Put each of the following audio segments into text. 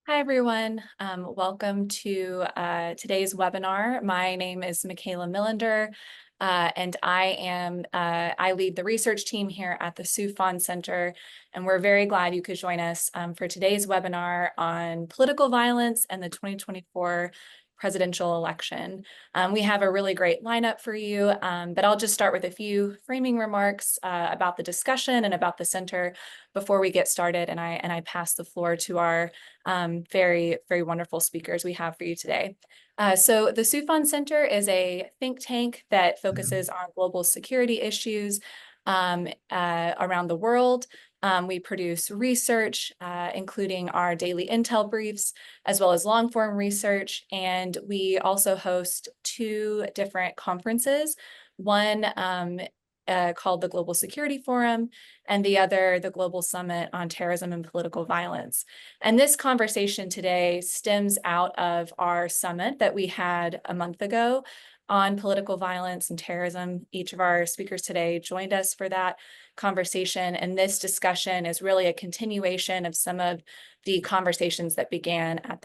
Hi, everyone. Welcome to today's webinar. My name is Michaela Millender, and I lead the research team here at the Soufan Center, and we're very glad you could join us for today's webinar on political violence and the 2024 presidential election. We have a really great lineup for you, but I'll just start with a few framing remarks about the discussion and about the center before we get started, and I pass the floor to our very, very wonderful speakers we have for you today. So the Soufan Center is a think tank that focuses on global security issues around the world. We produce research, including our daily intel briefs, as well as long-form research. And we also host two different conferences, one called the Global Security Forum, and the other, the Global Summit on Terrorism and Political Violence. And this conversation today stems out of our summit that we had a month ago on political violence and terrorism. Each of our speakers today joined us for that conversation, and this discussion is really a continuation of some of the conversations that began at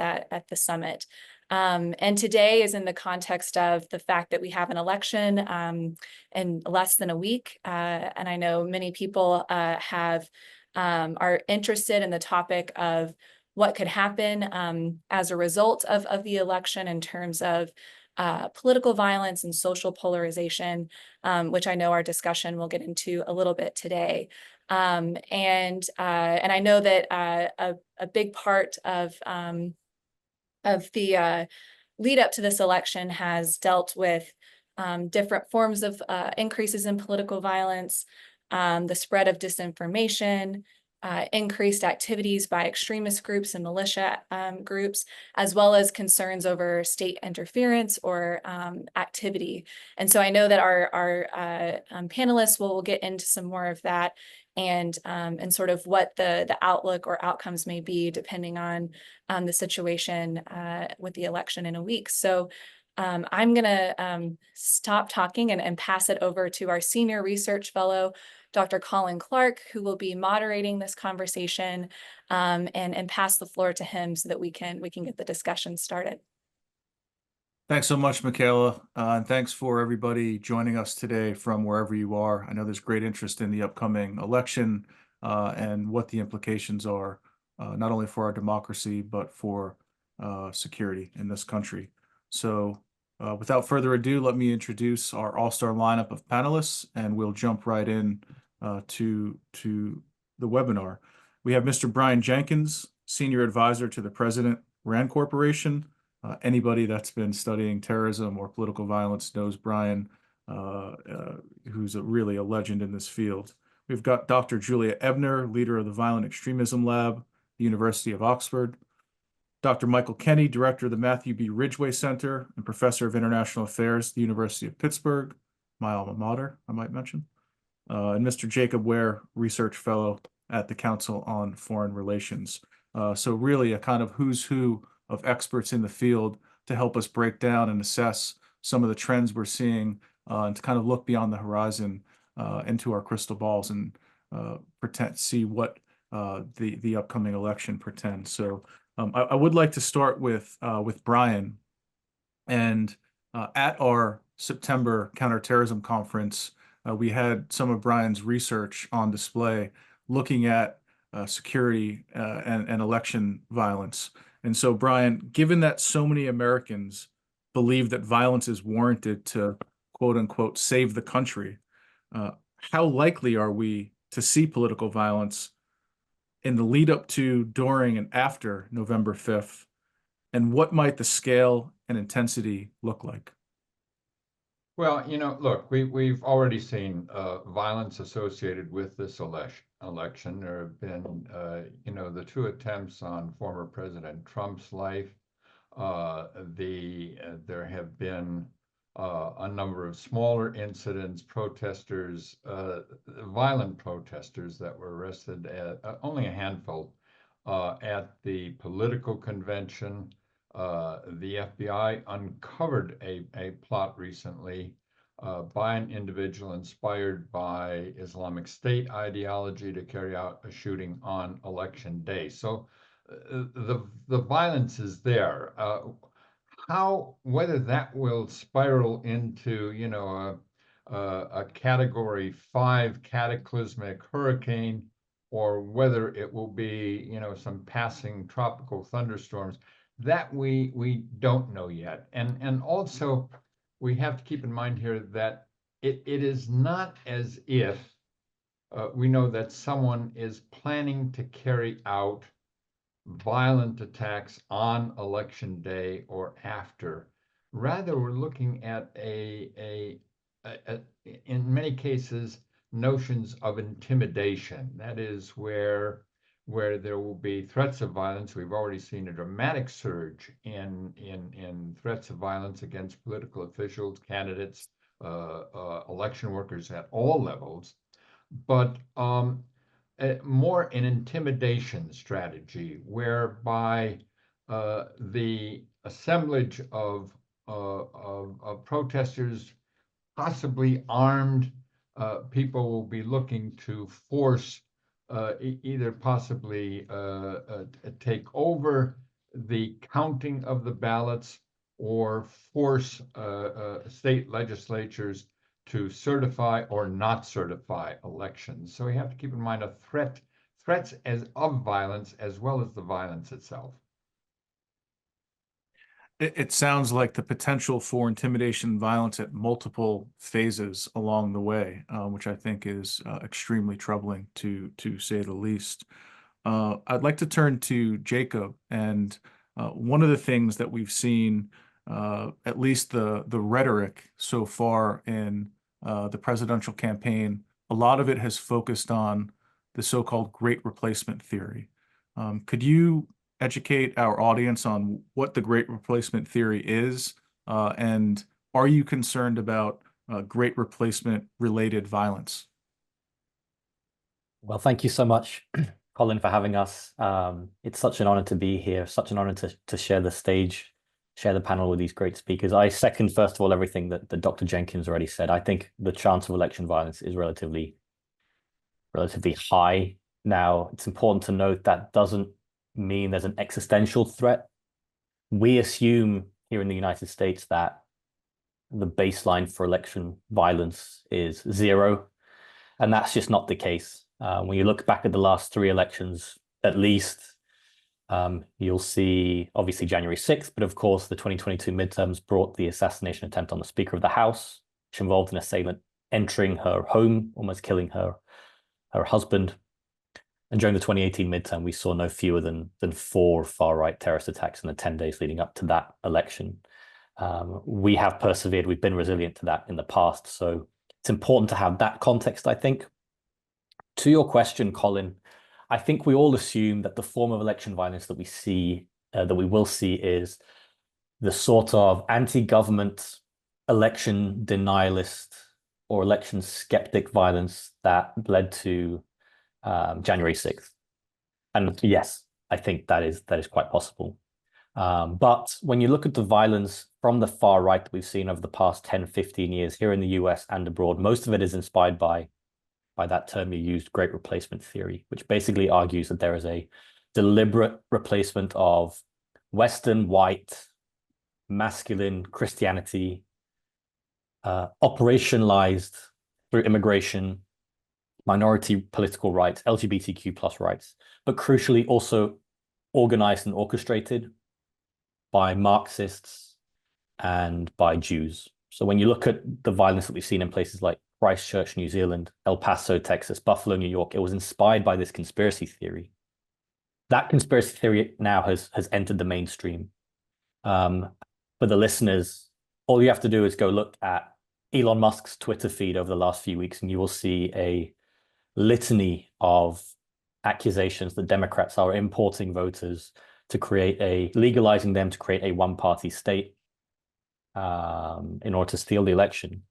the summit. And today is in the context of the fact that we have an election in less than a week, and I know many people are interested in the topic of what could happen as a result of the election in terms of political violence and social polarization, which I know our discussion will get into a little bit today. And I know that a big part of the lead up to this election has dealt with different forms of increases in political violence, the spread of disinformation, increased activities by extremist groups and militia groups, as well as concerns over state interference or activity. And so I know that our panelists will get into some more of that and sort of what the outlook or outcomes may be depending on the situation with the election in a week. So I'm going to stop talking and pass it over to our senior research fellow, Dr. Colin Clarke, who will be moderating this conversation, and pass the floor to him so that we can get the discussion started. Thanks so much, Michaela, and thanks for everybody joining us today from wherever you are. I know there's great interest in the upcoming election and what the implications are, not only for our democracy, but for security in this country. So without further ado, let me introduce our all-star lineup of panelists, and we'll jump right in to the webinar. We have Mr. Brian Jenkins, Senior Advisor to the President, RAND Corporation. Anybody that's been studying terrorism or political violence knows Brian, who's really a legend in this field. We've got Dr. Julia Ebner, leader of the Violent Extremism Lab, the University of Oxford. Dr. Michael Kenney, director of the Matthew B. Ridgway Center and professor of international affairs, the University of Pittsburgh, my alma mater, I might mention. And Mr. Jacob Ware, research fellow at the Council on Foreign Relations. So really a kind of who's who of experts in the field to help us break down and assess some of the trends we're seeing and to kind of look beyond the horizon into our crystal balls and see what the upcoming election portends. So I would like to start with Brian. And at our September counterterrorism conference, we had some of Brian's research on display looking at security and election violence. And so, Brian, given that so many Americans believe that violence is warranted to, quote unquote, save the country, how likely are we to see political violence in the lead up to, during, and after November 5th? And what might the scale and intensity look like? Well, look, we've already seen violence associated with this election. There have been, the two attempts on former President Trump's life. There have been a number of smaller incidents, protesters, violent protesters that were arrested, only a handful, at the political convention. The FBI uncovered a plot recently by an individual inspired by Islamic State ideology to carry out a shooting on election day. So the violence is there. Whether that will spiral into, a Category 5 cataclysmic hurricane, or whether it will be, some passing tropical thunderstorms, that we don't know yet. And also we have to keep in mind here that it is not as if we know that someone is planning to carry out violent attacks on election day or after. Rather, we're looking at in many cases, notions of intimidation. That is where there will be threats of violence. We've already seen a dramatic surge in threats of violence against political officials, candidates, election workers at all levels. But more an intimidation strategy, whereby the assemblage of protesters, possibly armed people, will be looking to force either possibly take over the counting of the ballots, or force state legislatures to certify or not certify elections. So we have to keep in mind threats as of violence, as well as the violence itself. It sounds like the potential for intimidation and violence at multiple phases along the way, which I think is extremely troubling, to say the least. I'd like to turn to Jacob, and one of the things that we've seen, at least the rhetoric so far in the presidential campaign, a lot of it has focused on the so-called Great Replacement theory. Could you educate our audience on what the Great Replacement theory is, and are you concerned about Great Replacement related violence? Well, thank you so much, Colin, for having us. It's such an honor to be here, such an honor to share the stage, share the panel with these great speakers. I second, first of all, everything that Dr. Jenkins already said. I think the chance of election violence is relatively high. Now, it's important to note that doesn't mean there's an existential threat. We assume here in the United States that the baseline for election violence is 0, and that's just not the case. When you look back at the last 3 elections, at least, you'll see obviously January 6th, but of course the 2022 midterms brought the assassination attempt on the Speaker of the House, which involved an assailant entering her home, almost killing her husband. And during the 2018 midterm, we saw no fewer than 4 far-right terrorist attacks in the 10 days leading up to that election. We have persevered. We've been resilient to that in the past. So it's important to have that context, I think. To your question, Colin, I think we all assume that the form of election violence that we see, that we will see, is the sort of anti-government, election denialist, or election skeptic violence that led to January 6th. And yes, I think that is quite possible. But when you look at the violence from the far right that we've seen over the past 10, 15 years here in the US and abroad, most of it is inspired by that term you used, Great Replacement theory, which basically argues that there is a deliberate replacement of Western, white, masculine Christianity, operationalized through immigration, minority political rights, LGBTQ plus rights, but crucially also organized and orchestrated by Marxists and by Jews. So when you look at the violence that we've seen in places like Christchurch, New Zealand, El Paso, Texas, Buffalo, New York, it was inspired by this conspiracy theory. That conspiracy theory now has entered the mainstream. For the listeners, all you have to do is go look at Elon Musk's Twitter feed over the last few weeks, and you will see a litany of accusations that Democrats are importing voters to legalizing them to create a one-party state in order to steal the election.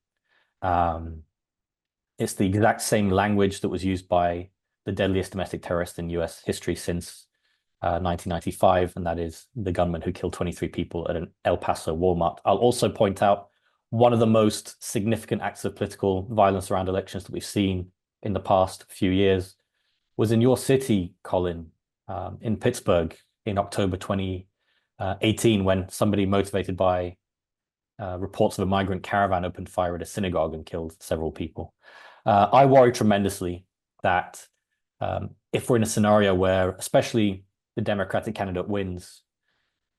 It's the exact same language that was used by the deadliest domestic terrorist in US history since 1995, and that is the gunman who killed 23 people at an El Paso Walmart. I'll also point out one of the most significant acts of political violence around elections that we've seen in the past few years was in your city, Colin, in Pittsburgh in October 2018, when somebody motivated by reports of a migrant caravan opened fire at a synagogue and killed several people. I worry tremendously that if we're in a scenario where, especially the Democratic candidate wins,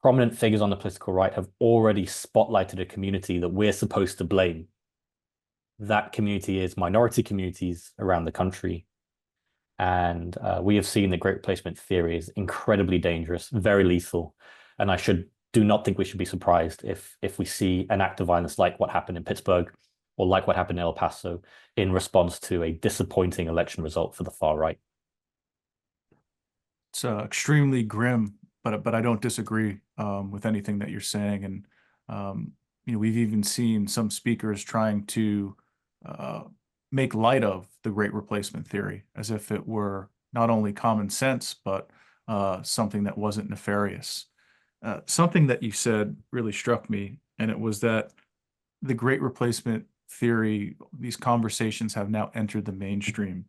prominent figures on the political right have already spotlighted a community that we're supposed to blame. That community is minority communities around the country. And we have seen the Great Replacement theory is incredibly dangerous, very lethal. And I do not think we should be surprised if we see an act of violence like what happened in Pittsburgh or like what happened in El Paso in response to a disappointing election result for the far right. It's extremely grim, but I don't disagree with anything that you're saying. And we've even seen some speakers trying to make light of the Great Replacement theory as if it were not only common sense, but something that wasn't nefarious. Something that you said really struck me, and it was that the Great Replacement theory, these conversations have now entered the mainstream.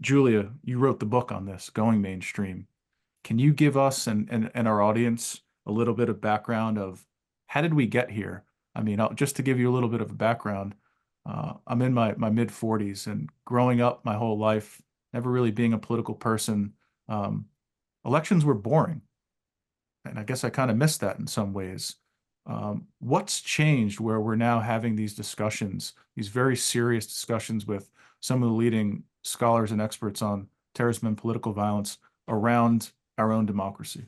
Julia, you wrote the book on this, Going Mainstream. Can you give us and our audience a little bit of background of how did we get here? I mean, just to give you a little bit of a background, I'm in my mid-40s, and growing up my whole life, never really being a political person, elections were boring. And I guess I kind of missed that in some ways. What's changed where we're now having these discussions, these very serious discussions with some of the leading scholars and experts on terrorism and political violence around our own democracy?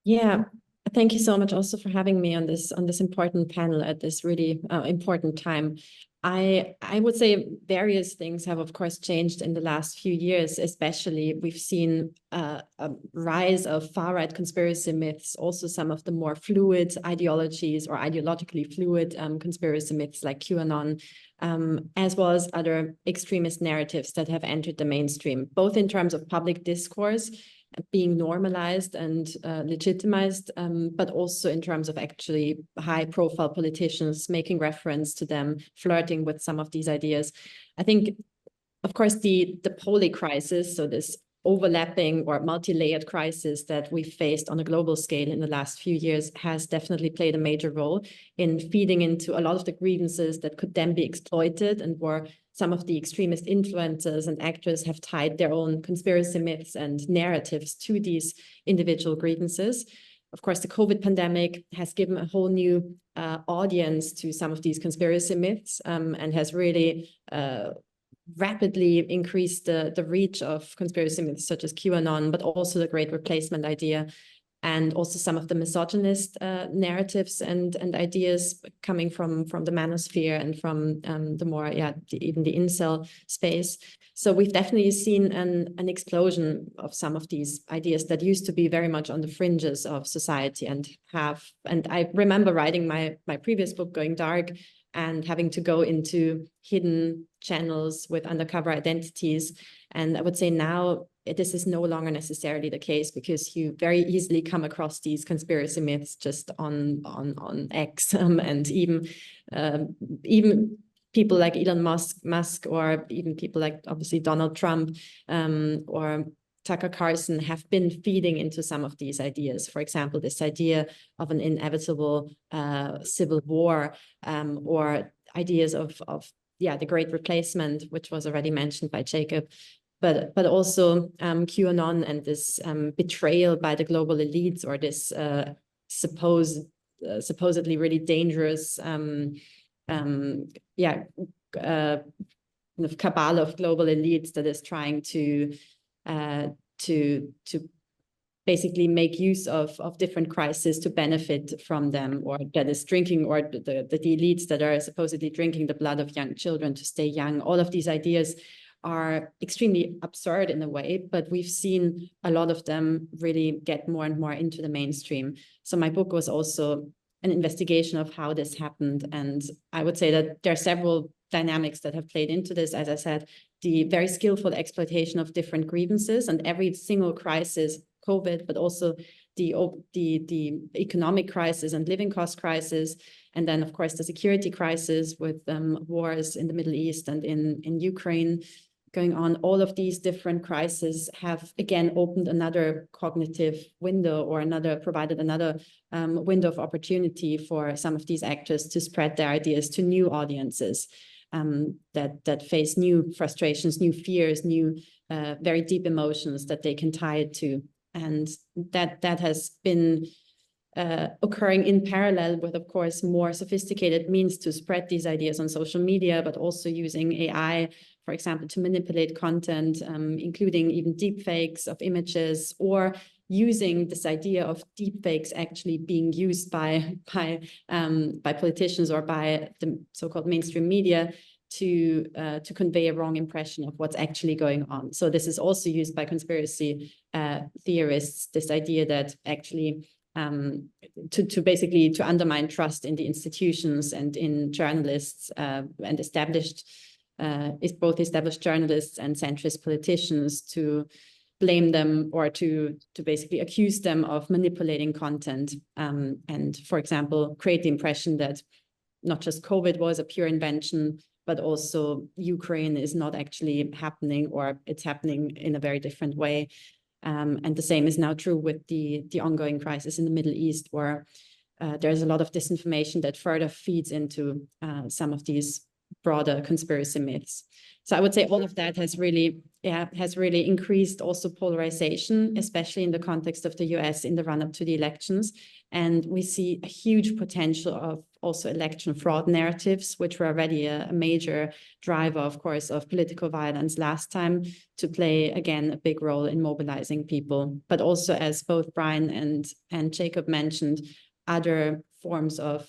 Yeah, thank you so much also for having me on this important panel at this really important time. I would say various things have, of course, changed in the last few years. Especially, we've seen a rise of far-right conspiracy myths, also some of the more fluid ideologies or ideologically fluid conspiracy myths like QAnon, as well as other extremist narratives that have entered the mainstream, both in terms of public discourse being normalized and legitimized, but also in terms of actually high-profile politicians making reference to them, flirting with some of these ideas. I think, of course, the poly crisis, so this overlapping or multi-layered crisis that we faced on a global scale in the last few years, has definitely played a major role in feeding into a lot of the grievances that could then be exploited, and where some of the extremist influencers and actors have tied their own conspiracy myths and narratives to these individual grievances. Of course, the COVID pandemic has given a whole new audience to some of these conspiracy myths, and has really rapidly increased the reach of conspiracy myths such as QAnon, but also the Great Replacement idea, and also some of the misogynist narratives and ideas coming from the manosphere and from the more, even the incel space. So we've definitely seen an explosion of some of these ideas that used to be very much on the fringes of society and I remember writing my previous book, Going Dark, and having to go into hidden channels with undercover identities. And I would say now this is no longer necessarily the case, because you very easily come across these conspiracy myths just on X, and even people like Elon Musk, or even people like obviously Donald Trump, or Tucker Carlson have been feeding into some of these ideas. For example, this idea of an inevitable civil war, or ideas of the Great Replacement, which was already mentioned by Jacob, but also QAnon and this betrayal by the global elites, or this supposedly really dangerous cabal of global elites that is trying to basically make use of different crises to benefit from them, or that is drinking, or the elites that are supposedly drinking the blood of young children to stay young. All of these ideas are extremely absurd in a way, but we've seen a lot of them really get more and more into the mainstream. So my book was also an investigation of how this happened. And I would say that there are several dynamics that have played into this. As I said, the very skillful exploitation of different grievances, and every single crisis, COVID, but also the economic crisis and living cost crisis, and then of course the security crisis with wars in the Middle East and in Ukraine, going on. All of these different crises have again opened another cognitive window, or provided another window of opportunity for some of these actors to spread their ideas to new audiences that face new frustrations, new fears, new very deep emotions that they can tie it to. And that has been occurring in parallel with, of course, more sophisticated means to spread these ideas on social media, but also using AI, for example, to manipulate content, including even deepfakes of images, or using this idea of deepfakes actually being used by politicians or by the so-called mainstream media to convey a wrong impression of what's actually going on. So this is also used by conspiracy theorists, this idea that actually to basically undermine trust in the institutions and in journalists and both established journalists and centrist politicians, to blame them or to basically accuse them of manipulating content and, for example, create the impression that not just COVID was a pure invention, but also Ukraine is not actually happening, or it's happening in a very different way. And the same is now true with the ongoing crisis in the Middle East, where there's a lot of disinformation that further feeds into some of these broader conspiracy myths. So I would say all of that has really increased also polarization, especially in the context of the US in the run-up to the elections. And we see a huge potential of also election fraud narratives, which were already a major driver, of course, of political violence last time, to play, again, a big role in mobilizing people. But also, as both Brian and Jacob mentioned, other forms of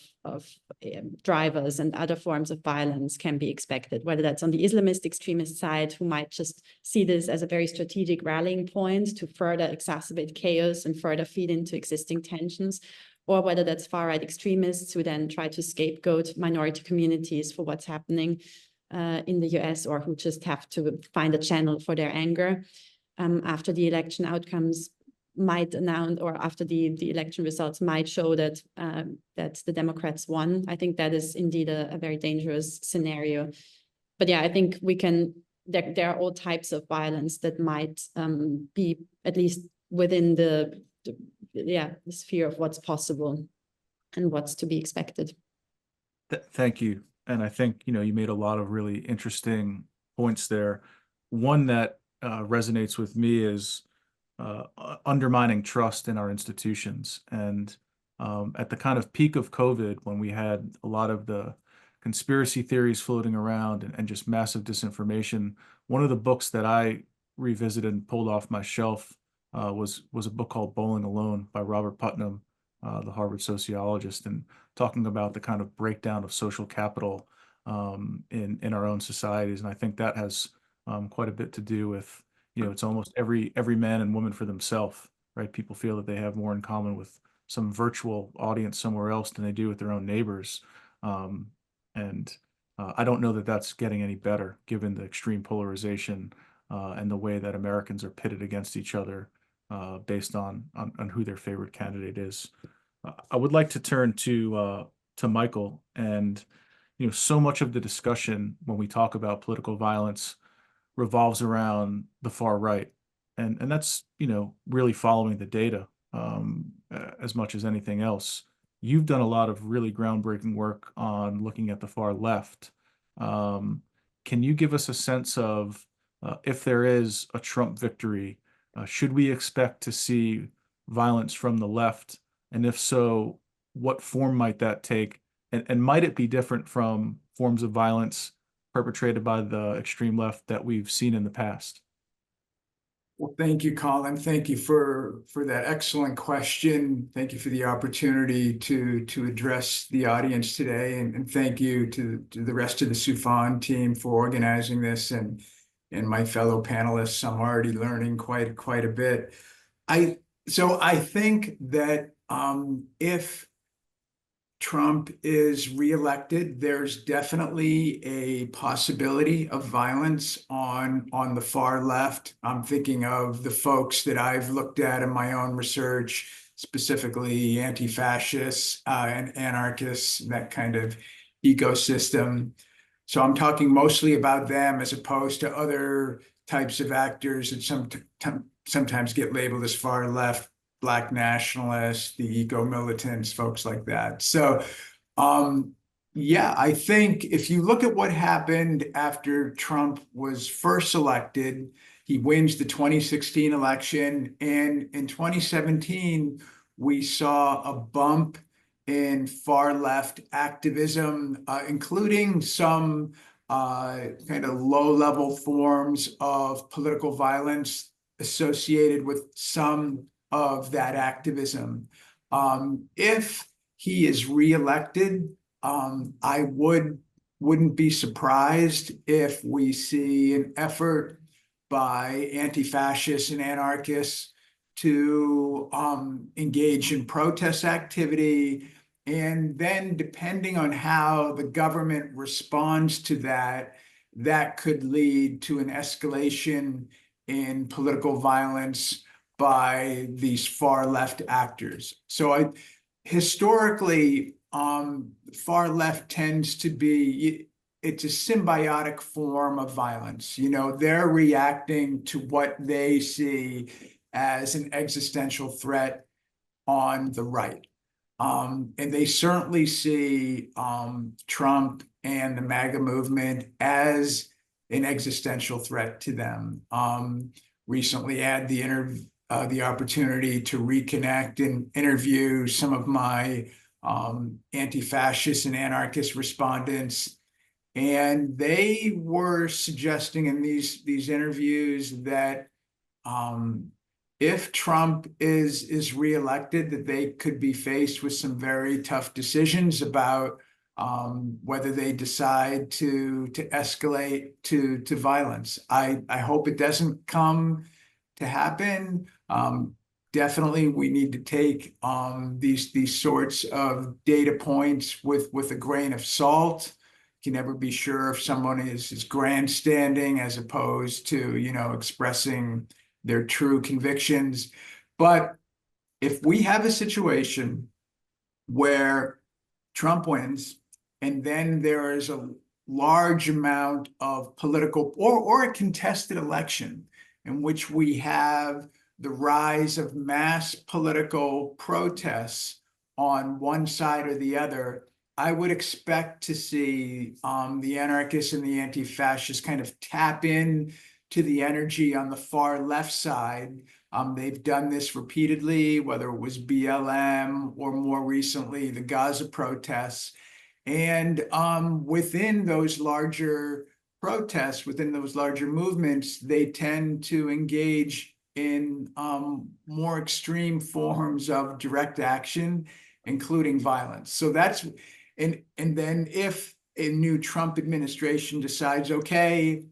drivers and other forms of violence can be expected, whether that's on the Islamist extremist side, who might just see this as a very strategic rallying point to further exacerbate chaos and further feed into existing tensions, or whether that's far-right extremists who then try to scapegoat minority communities for what's happening in the US, or who just have to find a channel for their anger after the election outcomes might announce, or after the election results might show that that the Democrats won. I think that is indeed a very dangerous scenario. But yeah, I think there are all types of violence that might be at least within the sphere of what's possible and what's to be expected. Thank you. And I think, you made a lot of really interesting points there. One that resonates with me is undermining trust in our institutions. And at the kind of peak of COVID, when we had a lot of the conspiracy theories floating around and just massive disinformation, one of the books that I revisited and pulled off my shelf was a book called Bowling Alone by Robert Putnam, the Harvard sociologist, and talking about the kind of breakdown of social capital in our own societies. And I think that has quite a bit to do with, it's almost every man and woman for themselves, right? People feel that they have more in common with some virtual audience somewhere else than they do with their own neighbors. And I don't know that that's getting any better, given the extreme polarization and the way that Americans are pitted against each other based on who their favorite candidate is. I would like to turn to Michael, and so much of the discussion when we talk about political violence revolves around the far right, and that's really following the data as much as anything else. You've done a lot of really groundbreaking work on looking at the far left. Can you give us a sense of if there is a Trump victory, should we expect to see violence from the left? And if so, what form might that take? And might it be different from forms of violence perpetrated by the extreme left that we've seen in the past? Well, thank you, Colin. Thank you for that excellent question. Thank you for the opportunity to address the audience today, and thank you to the rest of the Soufan team for organizing this, and my fellow panelists. I'm already learning quite a bit. So I think that if Trump is reelected, there's definitely a possibility of violence on the far left. I'm thinking of the folks that I've looked at in my own research, specifically anti-fascists and anarchists, that kind of ecosystem. So I'm talking mostly about them as opposed to other types of actors that sometimes get labeled as far left, Black nationalists, the eco-militants, folks like that. So yeah, I think if you look at what happened after Trump was first elected, he wins the 2016 election, and in 2017, we saw a bump in far left activism, including some kind of low-level forms of political violence associated with some of that activism. If he is reelected, I wouldn't be surprised if we see an effort by anti-fascists and anarchists to engage in protest activity. And then depending on how the government responds to that, that could lead to an escalation in political violence by these far left actors. So historically, far left tends to be, it's a symbiotic form of violence. You know, they're reacting to what they see as an existential threat on the right. And they certainly see Trump and the MAGA movement as an existential threat to them. Recently had the opportunity to reconnect and interview some of my anti-fascist and anarchist respondents. And they were suggesting in these interviews that if Trump is reelected, that they could be faced with some very tough decisions about whether they decide to escalate to violence. I hope it doesn't come to happen. Definitely, we need to take these sorts of data points with a grain of salt. You can never be sure if someone is grandstanding as opposed to, you know, expressing their true convictions. But if we have a situation where Trump wins, and then there is a large amount of political or a contested election in which we have the rise of mass political protests on one side or the other, I would expect to see the anarchists and the anti-fascists kind of tap in to the energy on the far left side. They've done this repeatedly, whether it was BLM or more recently the Gaza protests. And within those larger protests, within those larger movements, they tend to engage in more extreme forms of direct action, including violence. So that's, and then if a new Trump administration decides, okay,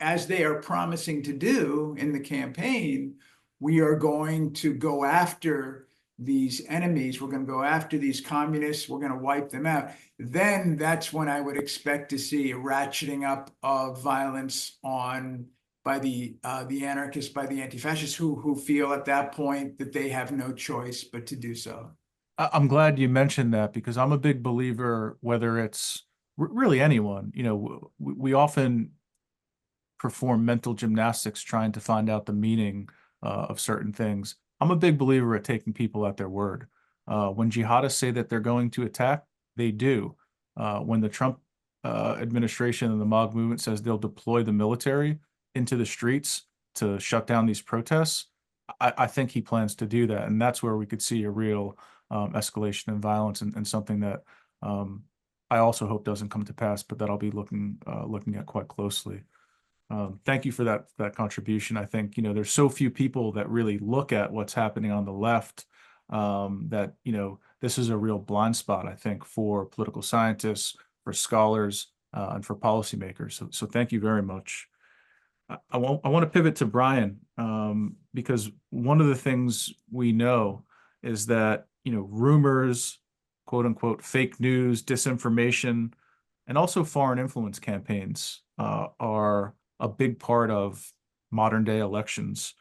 as they are promising to do in the campaign, we are going to go after these enemies, we're going to go after these communists, we're going to wipe them out, then that's when I would expect to see a ratcheting up of violence by the anarchists, by the anti-fascists who feel at that point that they have no choice but to do so. I'm glad you mentioned that, because I'm a big believer, whether it's really anyone, you know, we often perform mental gymnastics trying to find out the meaning of certain things. I'm a big believer at taking people at their word. When jihadists say that they're going to attack, they do. When the Trump administration and the MAGA movement says they'll deploy the military into the streets to shut down these protests, I think he plans to do that. And that's where we could see a real escalation in violence, and something that I also hope doesn't come to pass, but that I'll be looking at quite closely. Thank you for that contribution. I think, you know, there's so few people that really look at what's happening on the left, that, you know, this is a real blind spot, I think, for political scientists, for scholars, and for policymakers. So thank you very much. I want to pivot to Brian, because one of the things we know is that, you know, rumors, quote unquote, fake news, disinformation, and also foreign influence campaigns are a big part of modern day elections.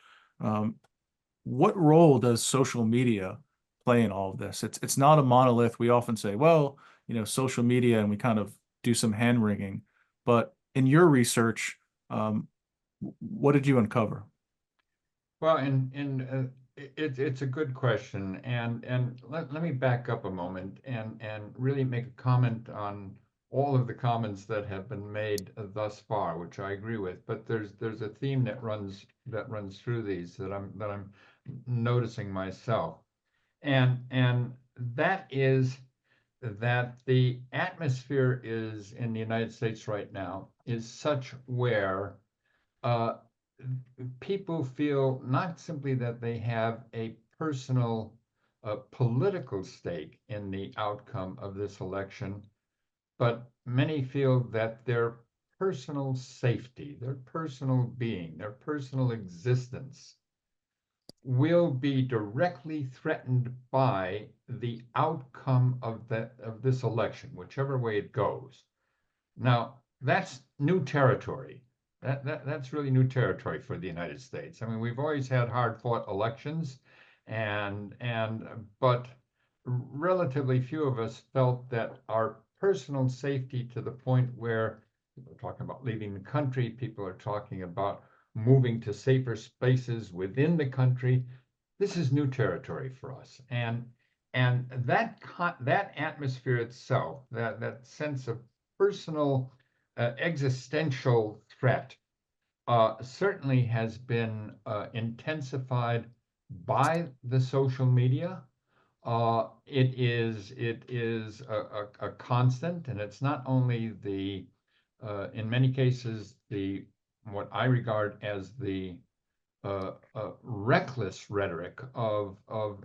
What role does social media play in all of this? It's not a monolith. We often say, well, you know, social media, and we kind of do some hand wringing. but in your research, what did you uncover? Well, it's a good question, and let me back up a moment and really make a comment on all of the comments that have been made thus far, which I agree with. But there's a theme that runs through these that I'm noticing myself, and that is that the atmosphere is in the United States right now is such where people feel not simply that they have a personal political stake in the outcome of this election, but many feel that their personal safety, their personal being, their personal existence will be directly threatened by the outcome of this election, whichever way it goes. Now, that's new territory. That's really new territory for the United States. I mean, we've always had hard-fought elections, but relatively few of us felt that our personal safety to the point where people are talking about leaving the country, people are talking about moving to safer spaces within the country. This is new territory for us, and that atmosphere itself, that sense of personal existential threat, certainly has been intensified by the social media. It is a constant, and it's not only the in many cases what I regard as the reckless rhetoric of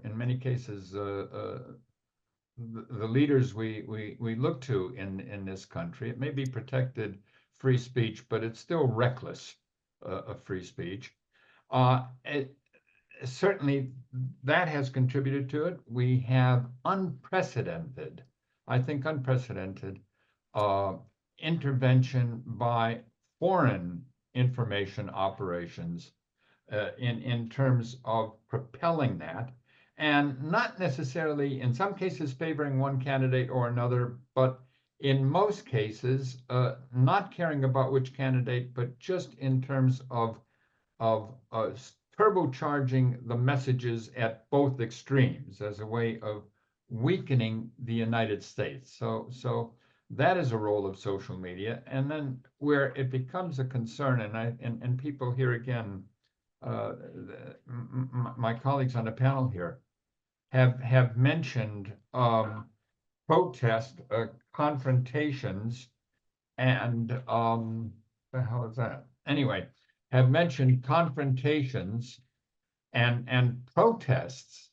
in many cases the leaders we look to in this country. It may be protected free speech, but it's still reckless free speech. Certainly that has contributed to it. We have unprecedented, I think unprecedented intervention by foreign information operations in terms of propelling that, and not necessarily in some cases favoring one candidate or another, but in most cases not caring about which candidate, but just in terms of turbocharging the messages at both extremes as a way of weakening the United States. So that is a role of social media. And then where it becomes a concern, and people here again, my colleagues on the panel here have mentioned protest confrontations and the hell is that? Anyway, have mentioned confrontations and protests,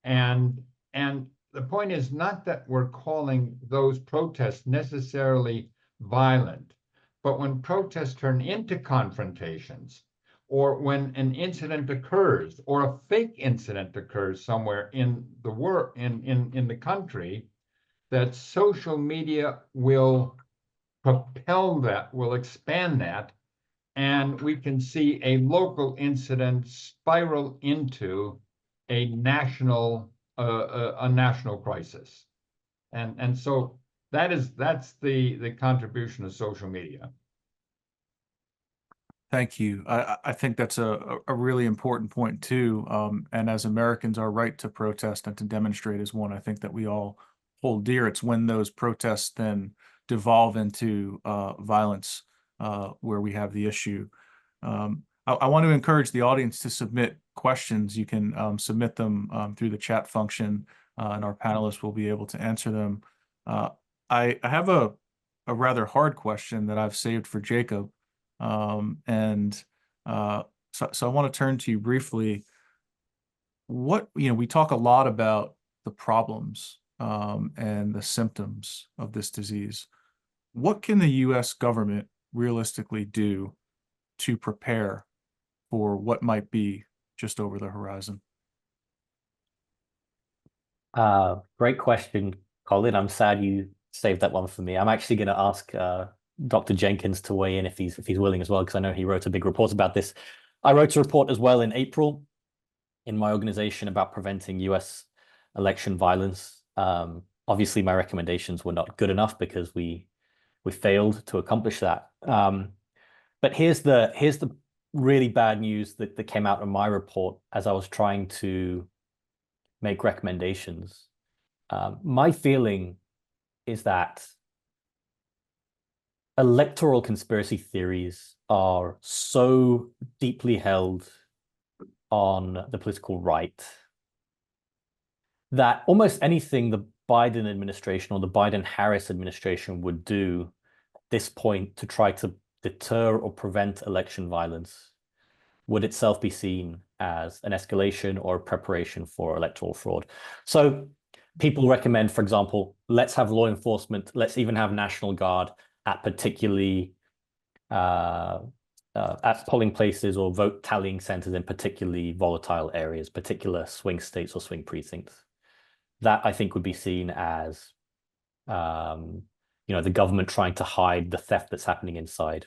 and the point is not that we're calling those protests necessarily violent, but when protests turn into confrontations, or when an incident occurs, or a fake incident occurs somewhere in the world, in the country, that social media will propel that, will expand that, and we can see a local incident spiral into a national crisis, and so that's the contribution of social media. Thank you. I think that's a really important point too. And as Americans, our right to protest and to demonstrate is one I think that we all hold dear. It's when those protests then devolve into violence where we have the issue. I want to encourage the audience to submit questions. You can submit them through the chat function, and our panelists will be able to answer them. I have a rather hard question that I've saved for Jacob. So I want to turn to you briefly. We talk a lot about the problems and the symptoms of this disease. What can the U.S. government realistically do to prepare for what might be just over the horizon? Great question, Colin. I'm sad you saved that one for me. I'm actually going to ask Dr. Jenkins to weigh in if he's willing as well, because I know he wrote a big report about this. I wrote a report as well in April in my organization about preventing US election violence. Obviously, my recommendations were not good enough because we we failed to accomplish that. But here's the really bad news that came out of my report as I was trying to make recommendations. My feeling is that electoral conspiracy theories are so deeply held on the political right that almost anything the Biden administration or the Biden-Harris administration would do at this point to try to deter or prevent election violence would itself be seen as an escalation or a preparation for electoral fraud. So people recommend, for example, let's have law enforcement, let's even have National Guard at particularly at polling places or vote tallying centers in particularly volatile areas, particular swing states or swing precincts. That I think would be seen as, the government trying to hide the theft that's happening inside.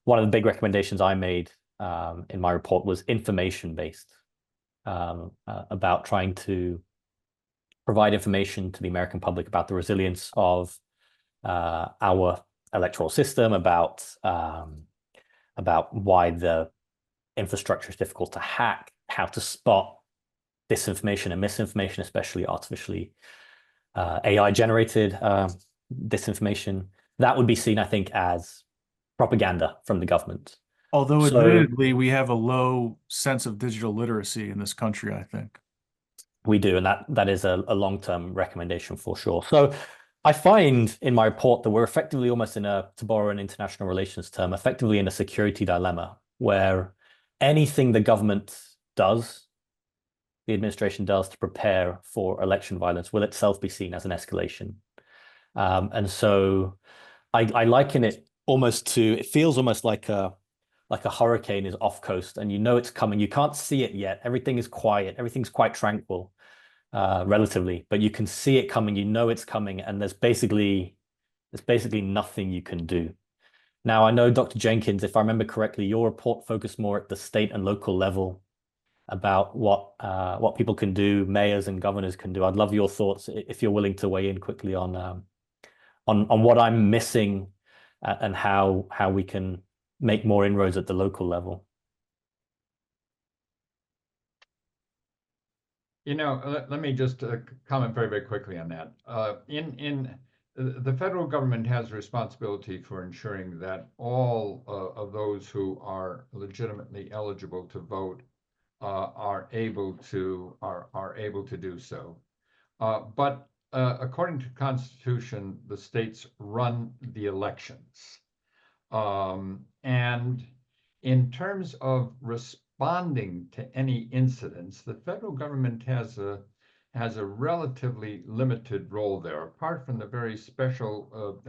One of the big recommendations I made in my report was information-based, about trying to provide information to the American public about the resilience of our electoral system, about why the infrastructure is difficult to hack, how to spot disinformation and misinformation, especially artificially AI-generated disinformation. That would be seen, I think, as propaganda from the government. Although admittedly, we have a low sense of digital literacy in this country, I think. We do, and that is a long-term recommendation for sure. So I find in my report that we're effectively almost to borrow an international relations term, effectively in a security dilemma where anything the government does, the administration does to prepare for election violence will itself be seen as an escalation. And so I liken it almost to, it feels almost like a hurricane is off coast and you know it's coming. You can't see it yet. Everything is quiet. Everything's quite tranquil, relatively, but you can see it coming. You know it's coming, and there's basically nothing you can do. Now, I know, Dr. Jenkins, if I remember correctly, your report focused more at the state and local level about what people can do, mayors and governors can do. I'd love your thoughts if you're willing to weigh in quickly on what I'm missing and how we can make more inroads at the local level. Let me just comment very, very quickly on that. The federal government has responsibility for ensuring that all of those who are legitimately eligible to vote are able to do so. But according to the Constitution, the states run the elections. And in terms of responding to any incidents, the federal government has a relatively limited role there, apart from the very special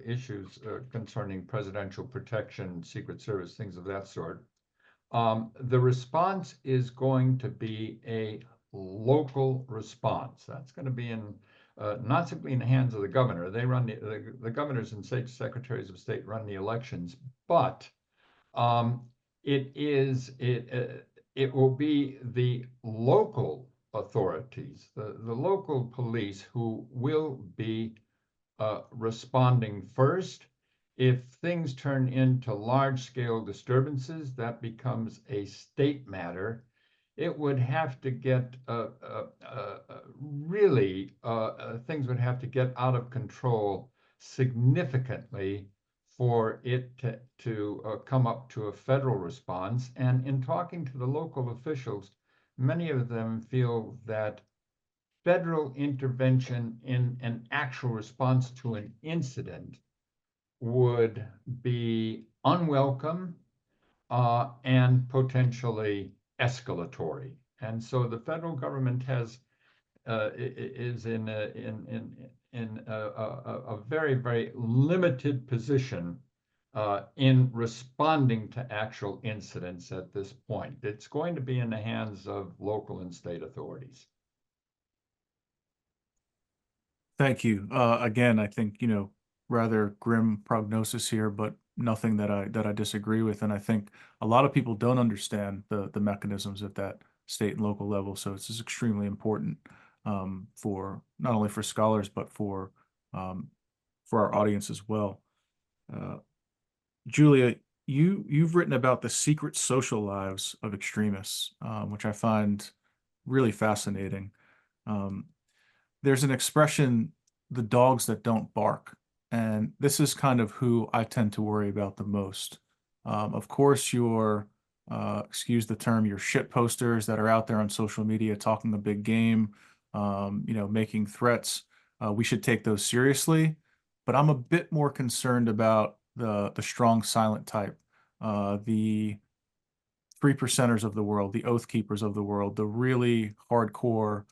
issues concerning presidential protection, Secret Service, things of that sort. The response is going to be a local response. That's going to be not simply in the hands of the governor. They run the governors and state secretaries of state run the elections, but it will be the local authorities, the local police, who will be responding first. If things turn into large-scale disturbances, that becomes a state matter. It would have to get really, things would have to get out of control significantly for it to come up to a federal response. And in talking to the local officials, many of them feel that federal intervention in an actual response to an incident would be unwelcome and potentially escalatory. And so the federal government is in a very, very limited position in responding to actual incidents at this point. It's going to be in the hands of local and state authorities. Thank you. Again, I think, rather grim prognosis here, but nothing that I disagree with. And I think a lot of people don't understand the mechanisms at that state and local level. So it's just extremely important for not only for scholars, but for our audience as well. Julia, you've written about the secret social lives of extremists, which I find really fascinating. There's an expression, the dogs that don't bark, and this is kind of who I tend to worry about the most. Of course, your excuse the term, your shit posters that are out there on social media talking a big game, making threats. We should take those seriously, but I'm a bit more concerned about the strong silent type, the 3%ers of the world, the oath keepers of the world, the really hardcore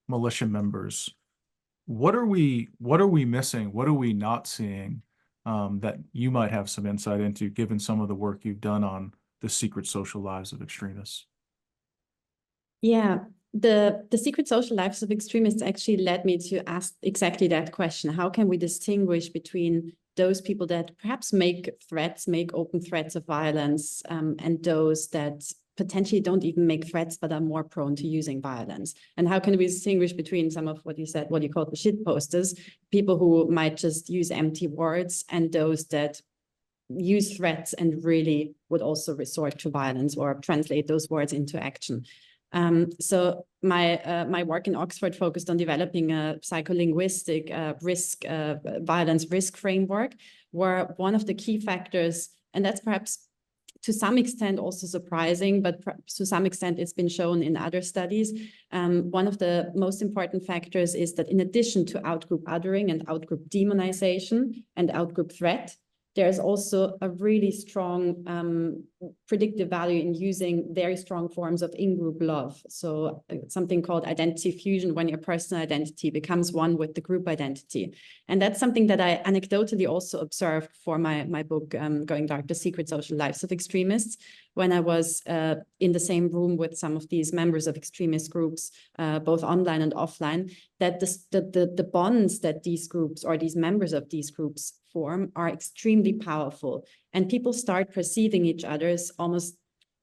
militia members. What are we missing? What are we not seeing that you might have some insight into, given some of the work you've done on the secret social lives of extremists? Yeah, the secret social lives of extremists actually led me to ask exactly that question. How can we distinguish between those people that perhaps make open threats of violence, and those that potentially don't even make threats but are more prone to using violence? And how can we distinguish between some of what you call the shit posters, people who might just use empty words, and those that use threats and really would also resort to violence or translate those words into action? So my work in Oxford focused on developing a psycholinguistic violence risk framework, where one of the key factors, and that's perhaps to some extent also surprising, but to some extent it's been shown in other studies, one of the most important factors is that in addition to outgroup othering and outgroup demonization and outgroup threat, there's also a really strong predictive value in using very strong forms of in-group love. So something called identity fusion, when your personal identity becomes one with the group identity. And that's something that I anecdotally also observed for my book, Going Dark, The Secret Social Lives of Extremists, when I was in the same room with some of these members of extremist groups, both online and offline, that the bonds that these groups or these members of these groups form are extremely powerful. And people start perceiving each other as almost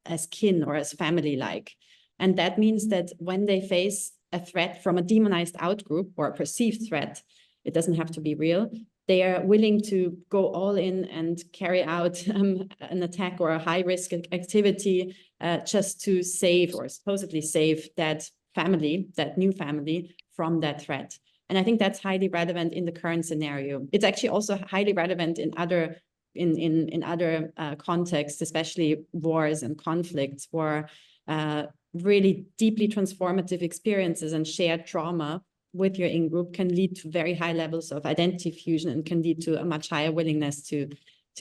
as kin or as family-like. And that means that when they face a threat from a demonized outgroup or a perceived threat, it doesn't have to be real, they are willing to go all in and carry out an attack or a high-risk activity just to save or supposedly save that family, that new family, from that threat. And I think that's highly relevant in the current scenario. It's actually also highly relevant in other contexts, especially wars and conflicts, where really deeply transformative experiences and shared trauma with your in-group can lead to very high levels of identity fusion and can lead to a much higher willingness to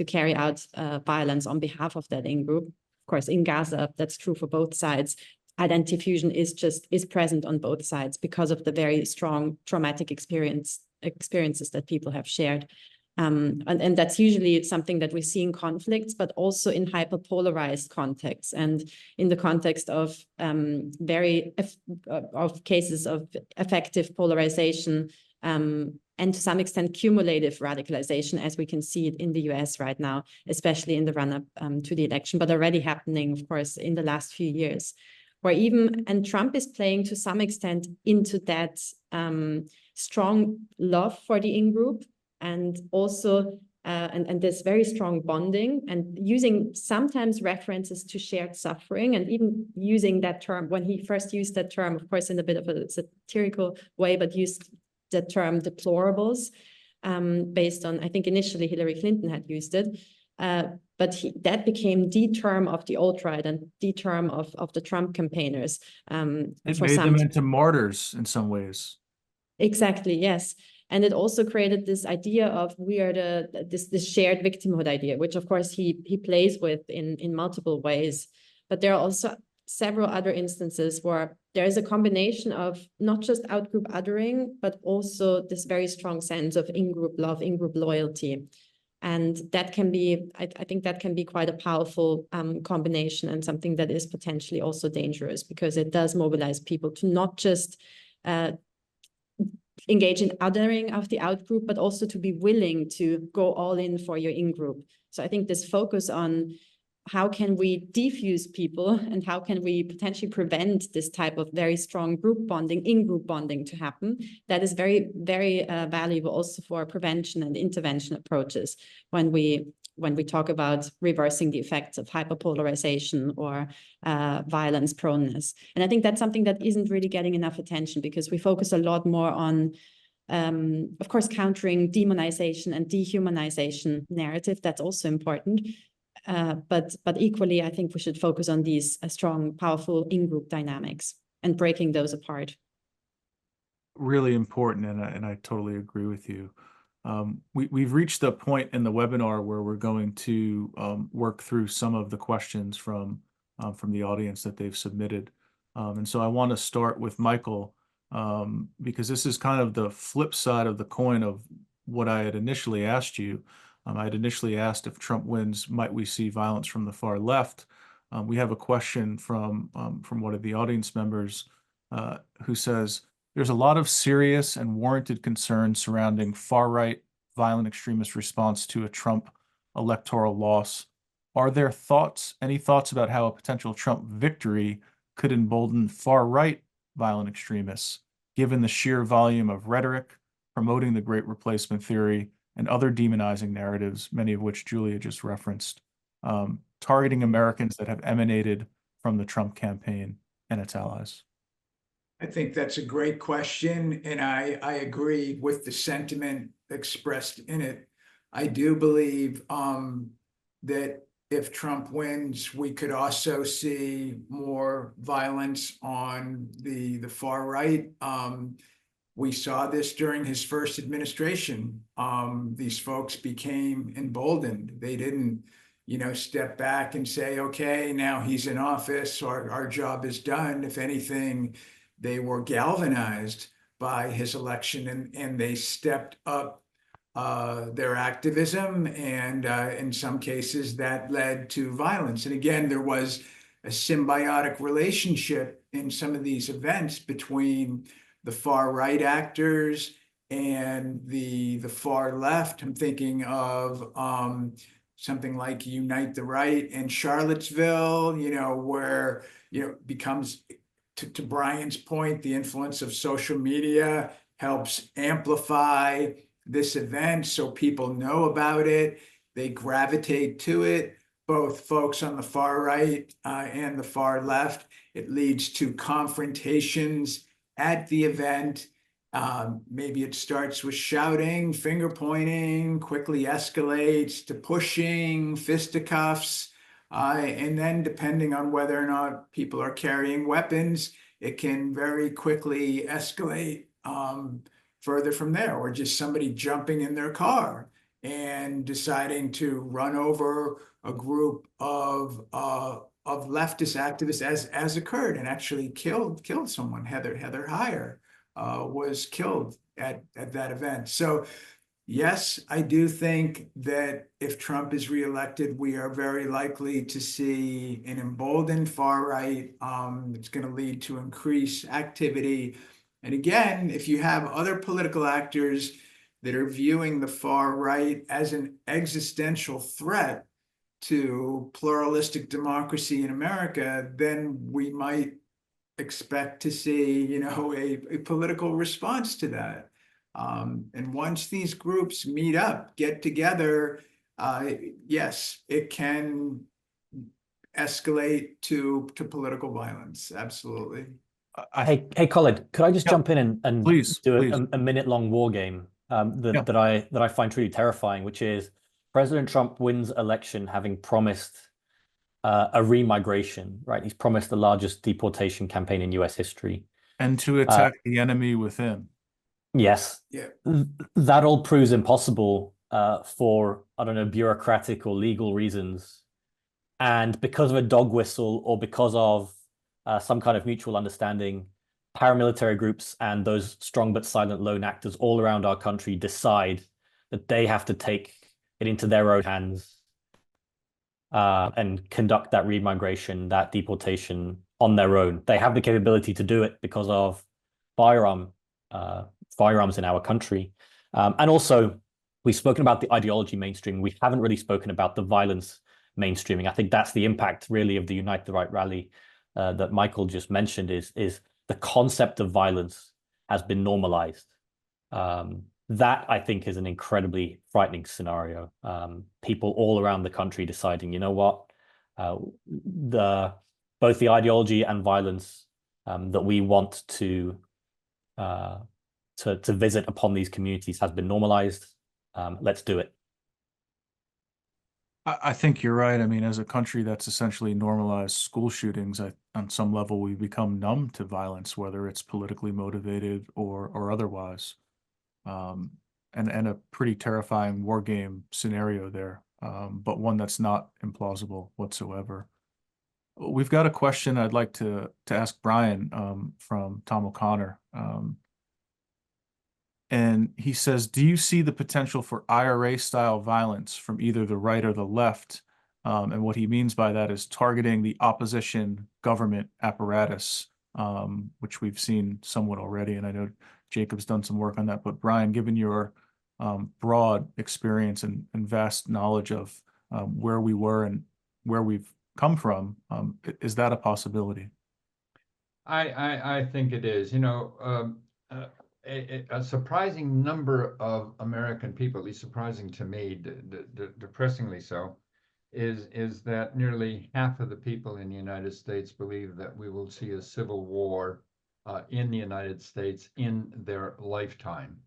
carry out violence on behalf of that in-group. Of course, in Gaza, that's true for both sides. Identity fusion is present on both sides because of the very strong traumatic experiences that people have shared. And that's usually something that we see in conflicts, but also in hyperpolarized contexts and in the context of cases of effective polarization, and to some extent cumulative radicalization, as we can see it in the US right now, especially in the run-up to the election, but already happening, of course, in the last few years. And Trump is playing to some extent into that strong love for the in-group, and also and this very strong bonding, and using sometimes references to shared suffering, and even using that term, when he first used that term, of course, in a bit of a satirical way, but used the term deplorables, based on, I think initially Hillary Clinton had used it. But that became the term of the alt-right and the term of the Trump campaigners. It made them into martyrs in some ways. Exactly, yes. And it also created this idea of we are this shared victimhood idea, which of course he plays with in multiple ways. But there are also several other instances where there is a combination of not just outgroup othering, but also this very strong sense of in-group love, in-group loyalty. And that can be, I think that can be quite a powerful combination, and something that is potentially also dangerous, because it does mobilize people to not just engage in othering of the outgroup, but also to be willing to go all in for your in-group. So I think this focus on how can we defuse people and how can we potentially prevent this type of very strong group bonding, in-group bonding to happen? That is very, very valuable also for prevention and intervention approaches when we talk about reversing the effects of hyperpolarization or violence proneness. And I think that's something that isn't really getting enough attention because we focus a lot more on, of course, countering demonization and dehumanization narrative. That's also important. But equally, I think we should focus on these strong, powerful in-group dynamics and breaking those apart. Really important, and I totally agree with you. We've reached a point in the webinar where we're going to work through some of the questions from the audience that they've submitted. And so I want to start with Michael, because this is kind of the flip side of the coin of what I had initially asked you. I had initially asked if Trump wins, might we see violence from the far left? We have a question from one of the audience members who says, there's a lot of serious and warranted concern surrounding far-right violent extremist response to a Trump electoral loss. Are there any thoughts about how a potential Trump victory could embolden far-right violent extremists, given the sheer volume of rhetoric promoting the Great Replacement theory and other demonizing narratives, many of which Julia just referenced, targeting Americans that have emanated from the Trump campaign and its allies? I think that's a great question, and I agree with the sentiment expressed in it. I do believe that if Trump wins, we could also see more violence on the far right. We saw this during his first administration. These folks became emboldened. They didn't, step back and say, okay, now he's in office, our job is done. If anything, they were galvanized by his election and they stepped up their activism. And in some cases that led to violence. And again, there was a symbiotic relationship in some of these events between the far right actors and the far left. I'm thinking of something like Unite the Right in Charlottesville, where, becomes, to Brian's point, the influence of social media helps amplify this event so people know about it. They gravitate to it, both folks on the far right and the far left. It leads to confrontations at the event. Maybe it starts with shouting, finger pointing, quickly escalates to pushing, fisticuffs. And then depending on whether or not people are carrying weapons, it can very quickly escalate further from there, or just somebody jumping in their car and deciding to run over a group of leftist activists as occurred and actually killed someone. Heather Heyer was killed at that event. So yes, I do think that if Trump is reelected, we are very likely to see an emboldened far right. It's going to lead to increased activity. And again, if you have other political actors that are viewing the far right as an existential threat to pluralistic democracy in America, then we might expect to see, a political response to that. And once these groups meet up, get together, yes, it can escalate to political violence. Absolutely. Hey, Colin, could I just jump in and please do a minute-long war game that I find truly terrifying, which is President Trump wins election having promised a remigration, right? He's promised the largest deportation campaign in US history. And to attack the enemy within. Yes. Yeah. That all proves impossible for, I don't know, bureaucratic or legal reasons. And because of a dog whistle or because of some kind of mutual understanding, paramilitary groups and those strong but silent lone actors all around our country decide that they have to take it into their own hands and conduct that remigration, that deportation on their own. They have the capability to do it because of firearms in our country. And also, we've spoken about the ideology mainstream. We haven't really spoken about the violence mainstreaming. I think that's the impact really of the Unite the Right rally that Michael just mentioned, is the concept of violence has been normalized. That I think is an incredibly frightening scenario. People all around the country deciding, you know what, both the ideology and violence that we want to visit upon these communities has been normalized. Let's do it. I think you're right. I mean, as a country that's essentially normalized school shootings, on some level, we become numb to violence, whether it's politically motivated or otherwise. And a pretty terrifying war game scenario there, but one that's not implausible whatsoever. We've got a question I'd like to ask Brian from Tom O'Connor. And he says, do you see the potential for IRA-style violence from either the right or the left? And what he means by that is targeting the opposition government apparatus, which we've seen somewhat already. And I know Jacob's done some work on that. But Brian, given your broad experience and vast knowledge of where we were and where we've come from, is that a possibility? I think it is. You know, a surprising number of American people, at least surprising to me, depressingly so, is that nearly half of the people in the United States believe that we will see a civil war in the United States in their lifetime.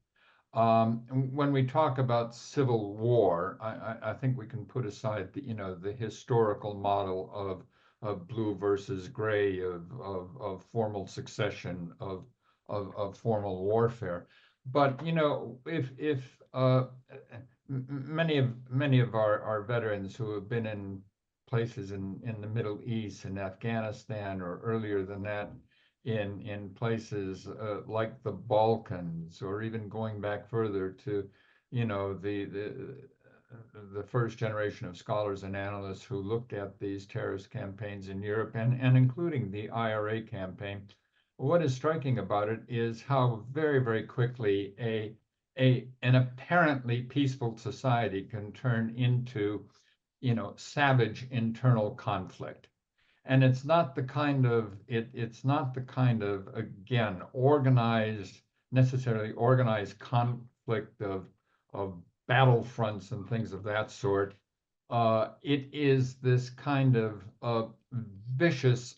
When we talk about civil war, I think we can put aside the historical model of blue versus gray, of formal succession, of formal warfare. But if many of our veterans who have been in places in the Middle East and Afghanistan, or earlier than that, in places like the Balkans, or even going back further to the first generation of scholars and analysts who looked at these terrorist campaigns in Europe, and including the IRA campaign, what is striking about it is how very, very quickly an apparently peaceful society can turn into savage internal conflict. And it's not the kind of again necessarily organized conflict of battlefronts and things of that sort. It is this kind of vicious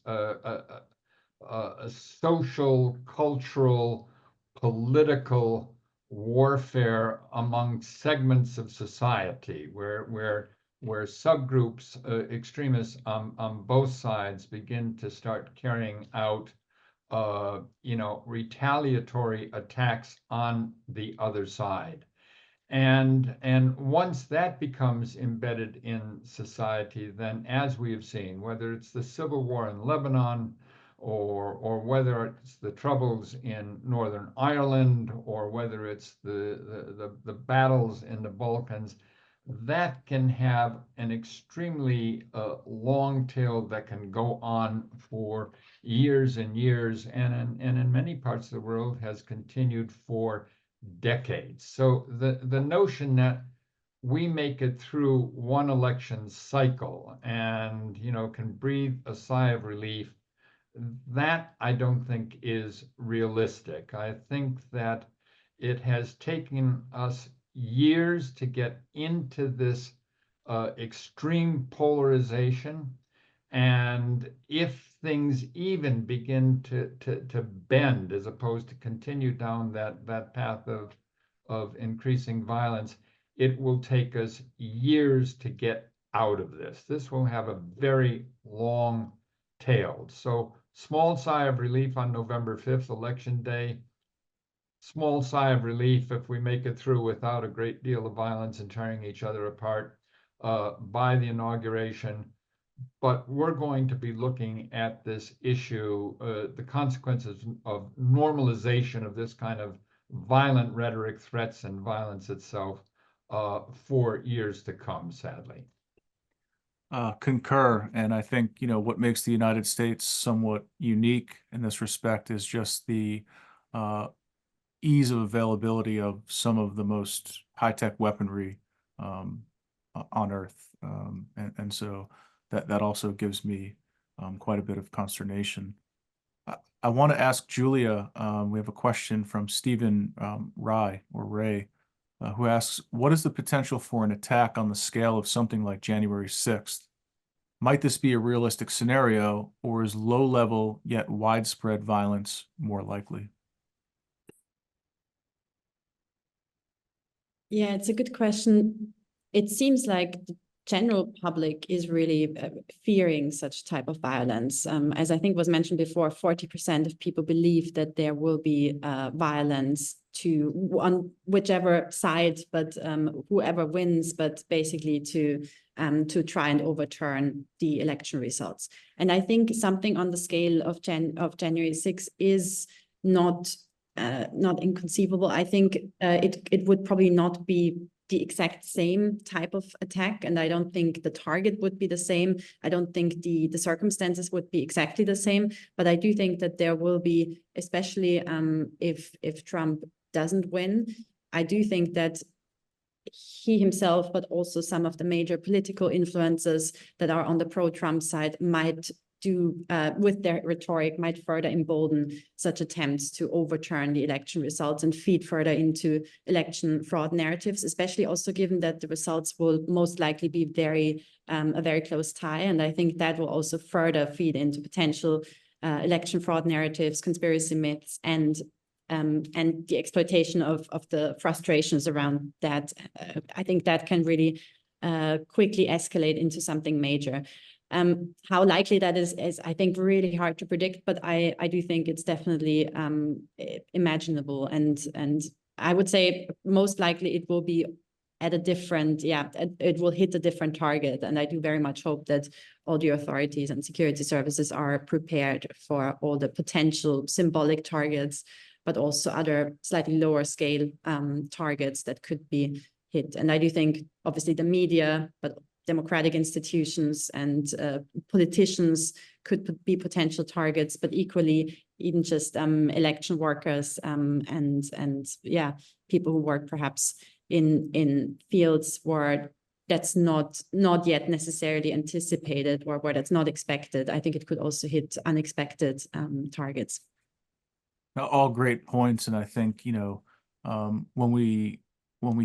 social, cultural, political warfare among segments of society, where subgroups, extremists on both sides, begin to start carrying out retaliatory attacks on the other side. And once that becomes embedded in society, then, as we have seen, whether it's the civil war in Lebanon, or whether it's the troubles in Northern Ireland, or whether it's the battles in the Balkans, that can have an extremely long tail that can go on for years and years, and in many parts of the world has continued for decades. So the notion that we make it through one election cycle and can breathe a sigh of relief, that I don't think is realistic. I think that it has taken us years to get into this extreme polarization, and if things even begin to bend as opposed to continue down that path of increasing violence, it will take us years to get out of this. This will have a very long tail. So small sigh of relief on November 5th, Election Day. Small sigh of relief if we make it through without a great deal of violence and tearing each other apart by the inauguration. But we're going to be looking at this issue, the consequences of normalization of this kind of violent rhetoric, threats, and violence itself for years to come, sadly. Concur. And I think, what makes the United States somewhat unique in this respect is just the ease of availability of some of the most high-tech weaponry on Earth. And so that also gives me quite a bit of consternation. I want to ask Julia, we have a question from Stephen Ray, who asks, what is the potential for an attack on the scale of something like January 6th? Might this be a realistic scenario, or is low-level yet widespread violence more likely? Yeah, it's a good question. It seems like the general public is really fearing such type of violence. As I think was mentioned before, 40% of people believe that there will be violence on whichever side, but whoever wins, but basically to try and overturn the election results. And I think something on the scale of January 6th is not inconceivable. I think it would probably not be the exact same type of attack, and I don't think the target would be the same. I don't think the circumstances would be exactly the same, but I do think that there will be, especially if Trump doesn't win, I do think that he himself, but also some of the major political influencers that are on the pro-Trump side might with their rhetoric, might further embolden such attempts to overturn the election results and feed further into election fraud narratives, especially also given that the results will most likely be a very close tie. And I think that will also further feed into potential election fraud narratives, conspiracy myths, and the exploitation of the frustrations around that. I think that can really quickly escalate into something major. How likely that is I think really hard to predict, but I do think it's definitely imaginable, and I would say most likely it will be at a different, it will hit a different target, and I do very much hope that all the authorities and security services are prepared for all the potential symbolic targets, but also other slightly lower scale targets that could be hit. And I do think obviously the media, but democratic institutions and politicians could be potential targets, but equally even just election workers and people who work perhaps in fields where that's not yet necessarily anticipated or where that's not expected. I think it could also hit unexpected targets. Now, all great points, and I think when we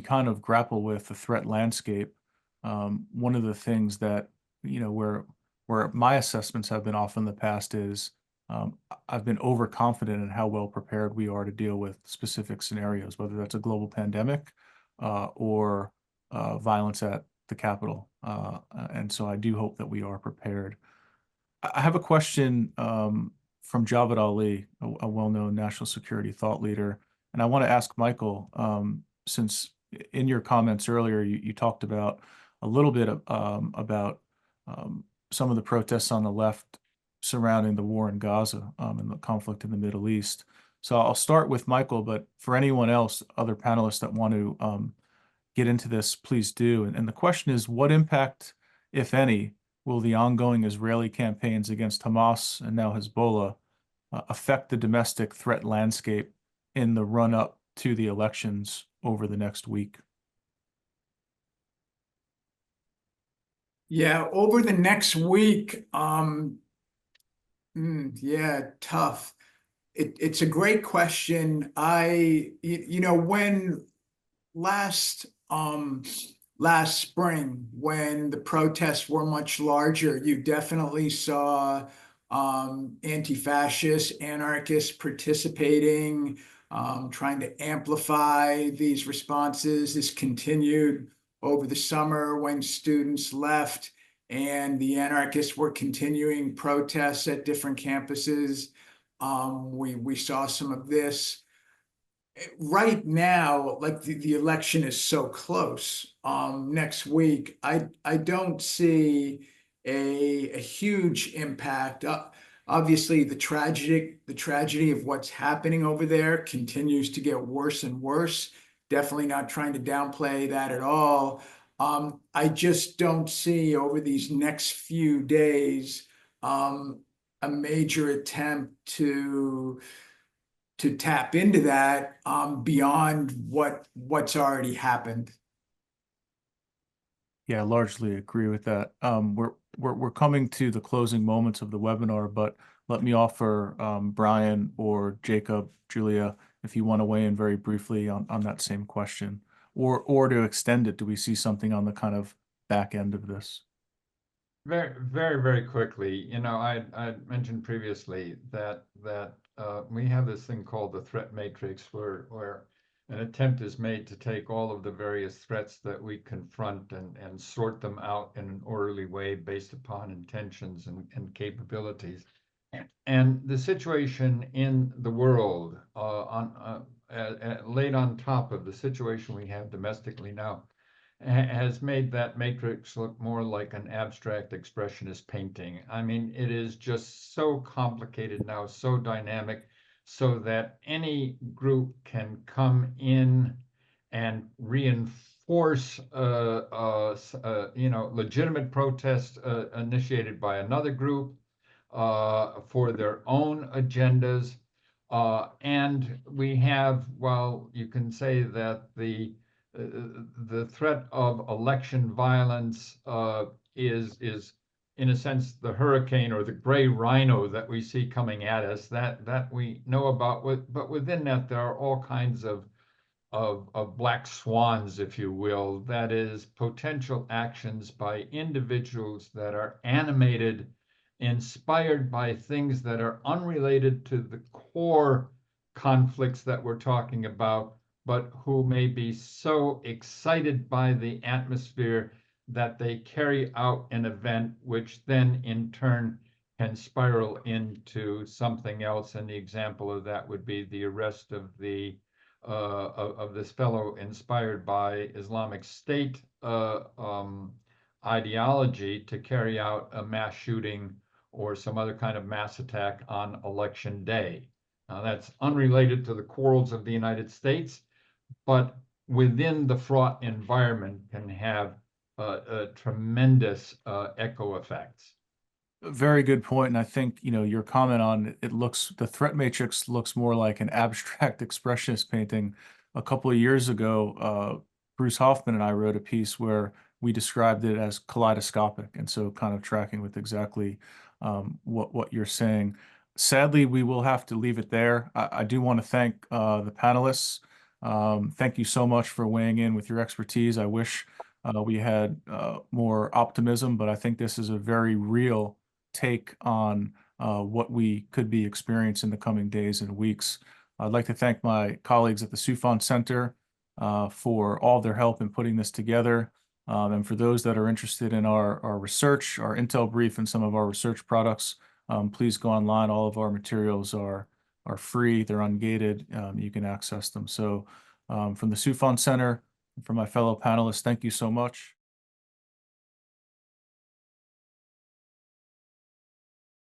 kind of grapple with the threat landscape, one of the things that, where my assessments have been off in the past is I've been overconfident in how well prepared we are to deal with specific scenarios, whether that's a global pandemic or violence at the Capitol. And so I do hope that we are prepared. I have a question from Javad Ali, a well-known national security thought leader. And I want to ask Michael, since in your comments earlier, you talked about a little bit about some of the protests on the left surrounding the war in Gaza and the conflict in the Middle East. So I'll start with Michael, but for anyone else, other panelists that want to get into this, please do. And the question is, what impact, if any, will the ongoing Israeli campaigns against Hamas and now Hezbollah affect the domestic threat landscape in the run-up to the elections over the next week? Yeah, over the next week, tough. It's a great question. When last spring, when the protests were much larger, you definitely saw anti-fascist anarchists participating, trying to amplify these responses. This continued over the summer when students left and the anarchists were continuing protests at different campuses. We saw some of this. Right now, like the election is so close next week, I don't see a huge impact. Obviously, the tragedy of what's happening over there continues to get worse and worse. Definitely not trying to downplay that at all. I just don't see over these next few days a major attempt to tap into that beyond what's already happened. Yeah, I largely agree with that. We're coming to the closing moments of the webinar, but let me offer Brian or Jacob, Julia, if you want to weigh in very briefly on that same question, or to extend it. Do we see something on the kind of back end of this? Very, very, very quickly, you know, I mentioned previously that we have this thing called the threat matrix, where an attempt is made to take all of the various threats that we confront and sort them out in an orderly way based upon intentions and capabilities. And the situation in the world, laid on top of the situation we have domestically now, has made that matrix look more like an abstract expressionist painting. I mean, it is just so complicated now, so dynamic, so that any group can come in and reinforce, you know, legitimate protest initiated by another group for their own agendas. And we have, well, you can say that the threat of election violence is in a sense the hurricane or the gray rhino that we see coming at us, that we know about. But within that, there are all kinds of black swans, if you will, that is potential actions by individuals that are animated, inspired by things that are unrelated to the core conflicts that we're talking about, but who may be so excited by the atmosphere that they carry out an event, which then in turn can spiral into something else. And the example of that would be the arrest of this fellow inspired by Islamic State ideology to carry out a mass shooting or some other kind of mass attack on election day. Now, that's unrelated to the quarrels of the United States, but within the fraught environment can have tremendous echo effects. Very good point. And I think, you know, your comment on the threat matrix looks more like an abstract expressionist painting. A couple of years ago, Bruce Hoffman and I wrote a piece where we described it as kaleidoscopic. And so kind of tracking with exactly what you're saying. Sadly, we will have to leave it there. I do want to thank the panelists. Thank you so much for weighing in with your expertise. I wish we had more optimism, but I think this is a very real take on what we could be experiencing in the coming days and weeks. I'd like to thank my colleagues at the Soufan Center for all their help in putting this together. And for those that are interested in our research, our intel brief, and some of our research products, please go online. All of our materials are free. They're ungated. You can access them. So from the Soufan Center, from my fellow panelists, thank you so much.